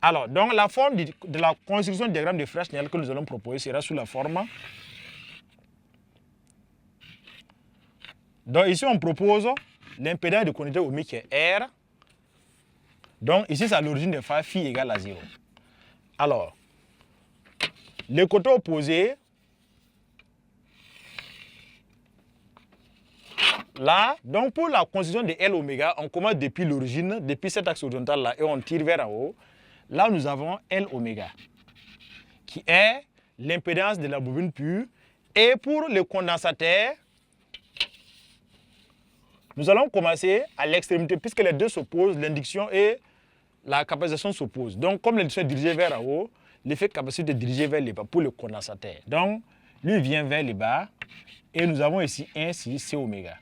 Alors, donc la forme de la construction du diagramme de Fresnel que nous allons proposer sera sous la forme. Donc ici, on propose l'impédance de conducteur ohmique qui est R. Donc ici, c'est l'origine de phase phi égale à 0. Alors, le côté opposé, là, donc pour la constitution de L oméga, on commence depuis l'origine, depuis cet axe horizontal là, et on tire vers en haut. Là, nous avons L oméga, qui est l'impédance de la bobine pure. Et pour le condensateur, nous allons commencer à l'extrémité, puisque les deux s'opposent, l'induction et la capacitation s'opposent. Donc, comme l'induction est dirigée vers en haut, l'effet de capacité est dirigé vers les bas pour le condensateur. Donc, lui vient vers les bas, et nous avons ici 1 sur C oméga.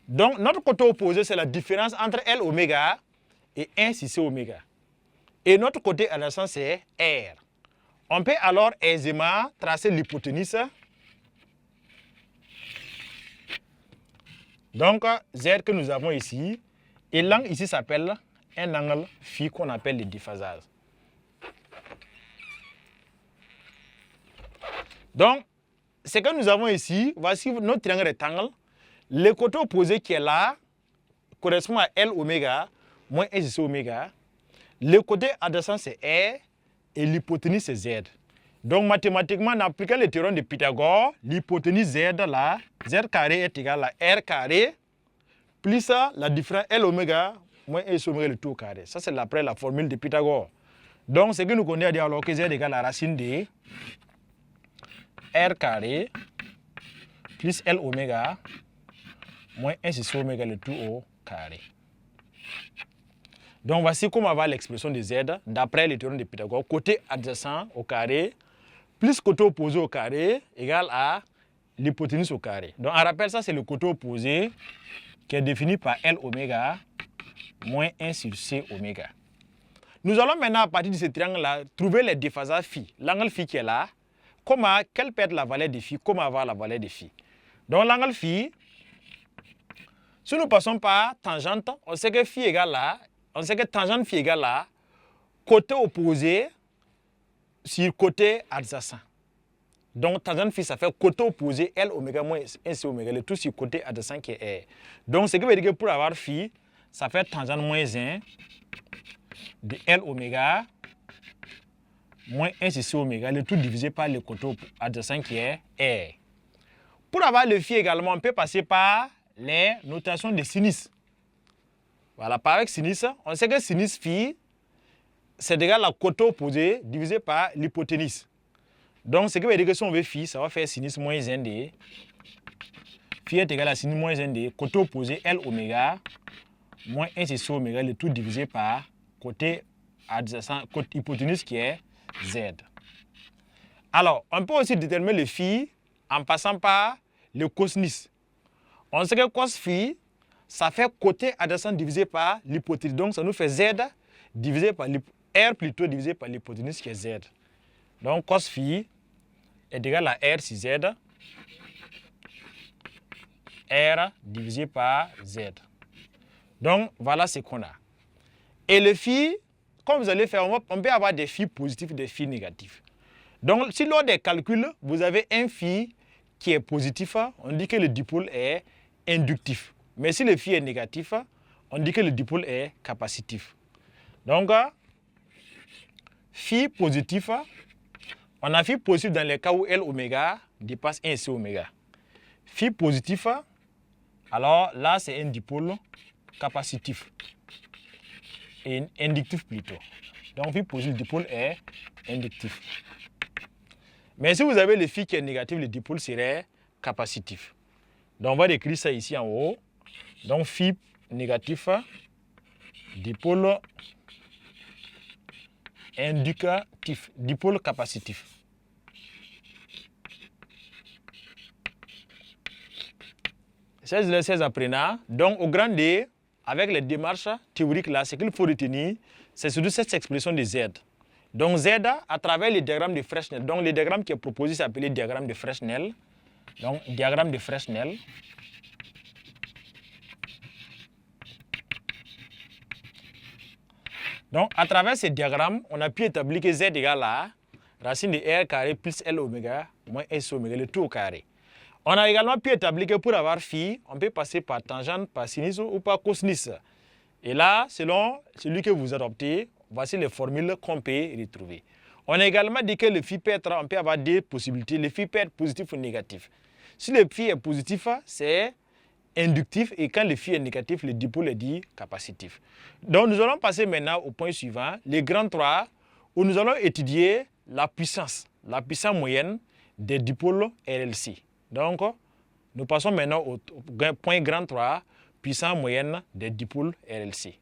Donc, notre côté opposé, c'est la différence entre L oméga et 1 sur C oméga. Et notre côté adjacent, c'est R. On peut alors aisément tracer l'hypoténuse. Donc, Z que nous avons ici, et l'angle ici s'appelle un angle phi qu'on appelle le déphasage. Donc, ce que nous avons ici, voici notre triangle rectangle. Le côté opposé qui est là correspond à L oméga moins 1 sur C oméga. Le côté adjacent c'est R et l'hypoténuse c'est Z. Donc mathématiquement, en appliquant le théorème de Pythagore, l'hypoténuse Z là, Z carré est égal à R carré plus la différence L oméga moins 1 sur oméga le tout au carré. Ça c'est après la formule de Pythagore. Donc ce que nous connaissons à dire alors que Z égale à la racine de R carré plus L oméga moins 1 sur C oméga le tout au carré. Donc voici comment va l'expression de Z d'après le théorème de Pythagore. Côté adjacent au carré plus côté opposé au carré égale à l'hypoténuse au carré. Donc on rappelle ça, c'est le côté opposé qui est défini par L oméga moins 1 sur C oméga. Nous allons maintenant à partir de ce triangle-là trouver les déphasages phi. L'angle phi qui est là, quelle peut être la valeur de phi, comment avoir la valeur de phi. Donc l'angle phi, si nous passons par tangente, on sait que phi égale là, on sait que tangente phi égale là, côté opposé sur côté adjacent. Donc tangente phi, ça fait côté opposé L oméga moins 1 C oméga, le tout sur côté adjacent qui est R. Donc ce qui veut dire que pour avoir phi, ça fait tangente moins 1 de L oméga moins 1 sur C oméga, le tout divisé par le côté adjacent qui est R. Pour avoir le phi également, on peut passer par les notations de sinus. Voilà, par avec sinus, on sait que sinus phi, c'est égal à côté opposé divisé par l'hypoténuse. Donc, ce qui veut dire que si on veut phi, ça va faire sinus moins 1 de phi est égal à sinus moins 1 de côté opposé L oméga moins 1 sur C oméga, le tout divisé par côté adjacent, côté hypoténuse qui est Z. Alors, on peut aussi déterminer le phi en passant par le cosinus. On sait que cos phi, ça fait côté adjacent divisé par l'hypoténuse. Donc, ça nous fait Z divisé par R plutôt divisé par l'hypoténuse qui est Z. Donc, cos phi est égal à R sur Z. R divisé par Z. Donc, voilà ce qu'on a. Et le phi, comme vous allez faire, on peut avoir des phi positifs et des phi négatifs. Donc, si lors des calculs, vous avez un phi qui est positif, on dit que le dipôle est inductif. Mais si le phi est négatif, on dit que le dipôle est capacitif. Donc, phi positif, on a phi positif dans les cas où L oméga dépasse 1 C oméga. Phi positif, alors là c'est un dipôle capacitif et inductif plutôt. Donc phi positif, le dipôle est inductif. Mais si vous avez le phi qui est négatif, le dipôle serait capacitif. Donc on va écrire ça ici en haut. Donc phi négatif, dipôle inducatif, dipôle capacitif. Les apprenants, donc au grand D, avec les démarches théoriques là, ce qu'il faut retenir, c'est surtout cette expression de Z. Donc Z à travers le diagramme de Fresnel. Donc le diagramme qui est proposé s'appelle diagramme de Fresnel. Donc diagramme de Fresnel. Donc, à travers ce diagramme, on a pu établir que Z égale à racine de R carré plus L oméga moins S oméga, le tout au carré. On a également pu établir que pour avoir phi, on peut passer par tangente, par sinus ou par cosinus. Et là, selon celui que vous adoptez, voici les formules qu'on peut retrouver. On a également dit que le phi peut être, on peut avoir deux possibilités. Le phi peut être positif ou négatif. Si le phi est positif, c'est inductif, et quand le phi est négatif, le dipôle est dit capacitif. Donc nous allons passer maintenant au point suivant, les grands 3, où nous allons étudier la puissance moyenne des dipôles RLC. Donc nous passons maintenant au point grand 3, puissance moyenne des dipôles RLC.